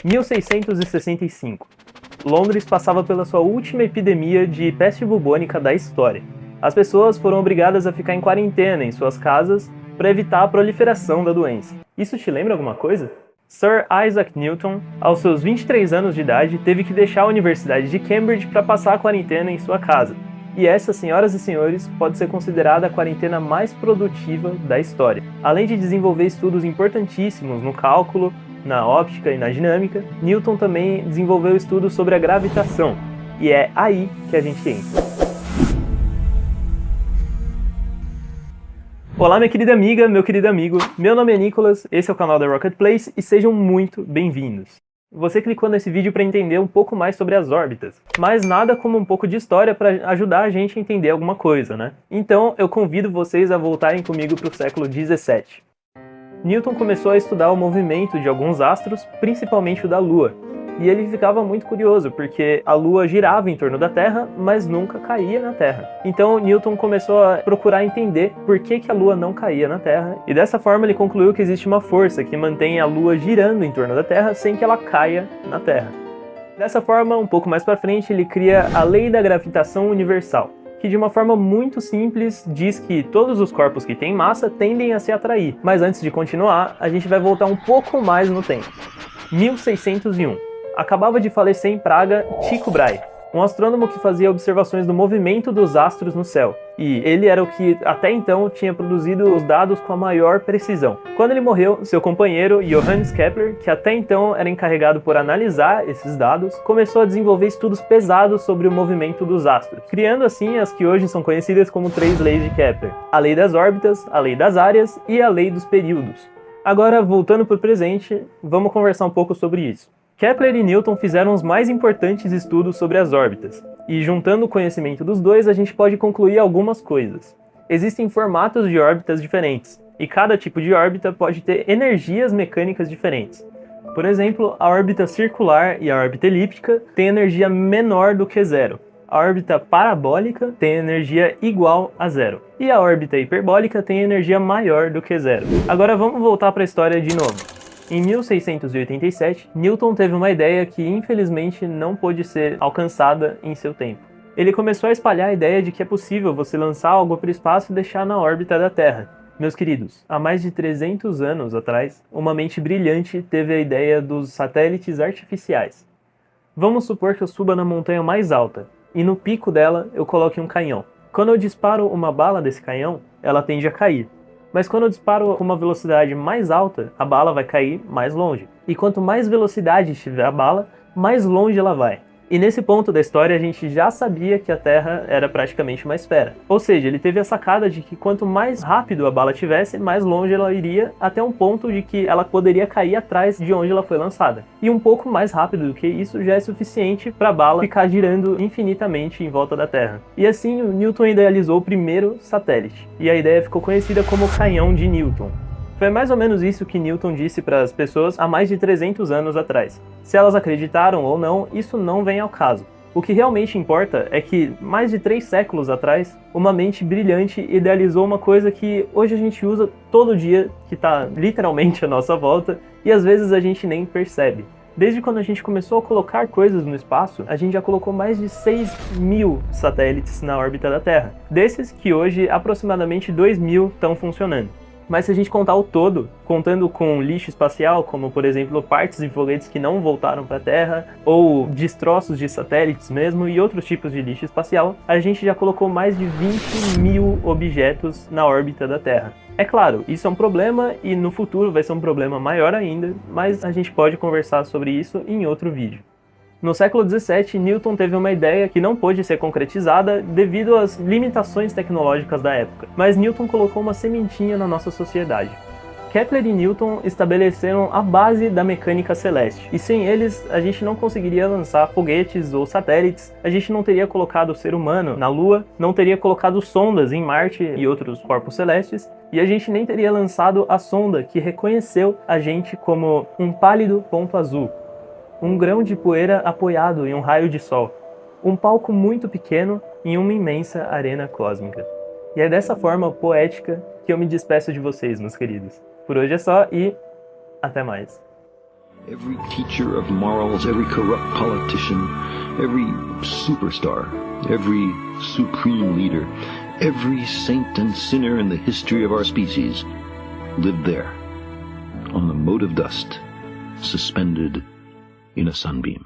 1665. Londres passava pela sua última epidemia de peste bubônica da história. As pessoas foram obrigadas a ficar em quarentena em suas casas para evitar a proliferação da doença. Isso te lembra alguma coisa? Sir Isaac Newton, aos seus 23 anos de idade, teve que deixar a Universidade de Cambridge para passar a quarentena em sua casa. E essa, senhoras e senhores, pode ser considerada a quarentena mais produtiva da história. Além de desenvolver estudos importantíssimos no cálculo, na óptica e na dinâmica, Newton também desenvolveu estudos sobre a gravitação. E é aí que a gente entra. Olá, minha querida amiga, meu querido amigo. Meu nome é Nicolas, esse é o canal da Rocket Place e sejam muito bem-vindos. Você clicou nesse vídeo para entender um pouco mais sobre as órbitas, mas nada como um pouco de história para ajudar a gente a entender alguma coisa, né? Então eu convido vocês a voltarem comigo para o século 17. Newton começou a estudar o movimento de alguns astros, principalmente o da Lua, e ele ficava muito curioso, porque a Lua girava em torno da Terra, mas nunca caía na Terra. Então Newton começou a procurar entender por que a Lua não caía na Terra, e dessa forma ele concluiu que existe uma força que mantém a Lua girando em torno da Terra sem que ela caia na Terra. Dessa forma, um pouco mais para frente, ele cria a Lei da Gravitação Universal, que de uma forma muito simples diz que todos os corpos que têm massa tendem a se atrair. Mas antes de continuar, a gente vai voltar um pouco mais no tempo. 1601. Acabava de falecer em Praga Tycho Brahe, um astrônomo que fazia observações do movimento dos astros no céu, e ele era o que até então tinha produzido os dados com a maior precisão. Quando ele morreu, seu companheiro Johannes Kepler, que até então era encarregado por analisar esses dados, começou a desenvolver estudos pesados sobre o movimento dos astros, criando assim as que hoje são conhecidas como três leis de Kepler: a lei das órbitas, a lei das áreas e a lei dos períodos. Agora, voltando para o presente, vamos conversar um pouco sobre isso. Kepler e Newton fizeram os mais importantes estudos sobre as órbitas, e juntando o conhecimento dos dois a gente pode concluir algumas coisas. Existem formatos de órbitas diferentes, e cada tipo de órbita pode ter energias mecânicas diferentes. Por exemplo, a órbita circular e a órbita elíptica têm energia menor do que zero. A órbita parabólica tem energia igual a zero. E a órbita hiperbólica tem energia maior do que zero. Agora vamos voltar para a história de novo. Em 1687, Newton teve uma ideia que infelizmente não pôde ser alcançada em seu tempo. Ele começou a espalhar a ideia de que é possível você lançar algo para o espaço e deixar na órbita da Terra. Meus queridos, há mais de 300 anos atrás, uma mente brilhante teve a ideia dos satélites artificiais. Vamos supor que eu suba na montanha mais alta, e no pico dela eu coloque um canhão. Quando eu disparo uma bala desse canhão, ela tende a cair. Mas quando eu disparo com uma velocidade mais alta, a bala vai cair mais longe. E quanto mais velocidade tiver a bala, mais longe ela vai. E nesse ponto da história a gente já sabia que a Terra era praticamente uma esfera. Ou seja, ele teve a sacada de que quanto mais rápido a bala tivesse, mais longe ela iria, até um ponto de que ela poderia cair atrás de onde ela foi lançada. E um pouco mais rápido do que isso já é suficiente para a bala ficar girando infinitamente em volta da Terra. E assim o Newton idealizou o primeiro satélite. E a ideia ficou conhecida como canhão de Newton. Foi mais ou menos isso que Newton disse para as pessoas há mais de 300 anos atrás. Se elas acreditaram ou não, isso não vem ao caso. O que realmente importa é que, mais de 3 séculos atrás, uma mente brilhante idealizou uma coisa que hoje a gente usa todo dia, que está literalmente à nossa volta, e às vezes a gente nem percebe. Desde quando a gente começou a colocar coisas no espaço, a gente já colocou mais de 6.000 satélites na órbita da Terra. Desses que hoje aproximadamente 2.000 estão funcionando. Mas se a gente contar o todo, contando com lixo espacial, como por exemplo partes de foguetes que não voltaram para a Terra, ou destroços de satélites mesmo, e outros tipos de lixo espacial, a gente já colocou mais de 20.000 objetos na órbita da Terra. É claro, isso é um problema e no futuro vai ser um problema maior ainda, mas a gente pode conversar sobre isso em outro vídeo. No século XVII, Newton teve uma ideia que não pôde ser concretizada devido às limitações tecnológicas da época, mas Newton colocou uma sementinha na nossa sociedade. Kepler e Newton estabeleceram a base da mecânica celeste, e sem eles a gente não conseguiria lançar foguetes ou satélites, a gente não teria colocado o ser humano na Lua, não teria colocado sondas em Marte e outros corpos celestes, e a gente nem teria lançado a sonda que reconheceu a gente como um pálido ponto azul. Um grão de poeira apoiado em um raio de sol, um palco muito pequeno em uma imensa arena cósmica. E é dessa forma poética que eu me despeço de vocês, meus queridos. Por hoje é só e até mais. Every teacher of morals, every corrupt politician, every superstar, every supreme leader, every saint and sinner in the history of our species lived there, on the mote of dust, suspended in a sunbeam.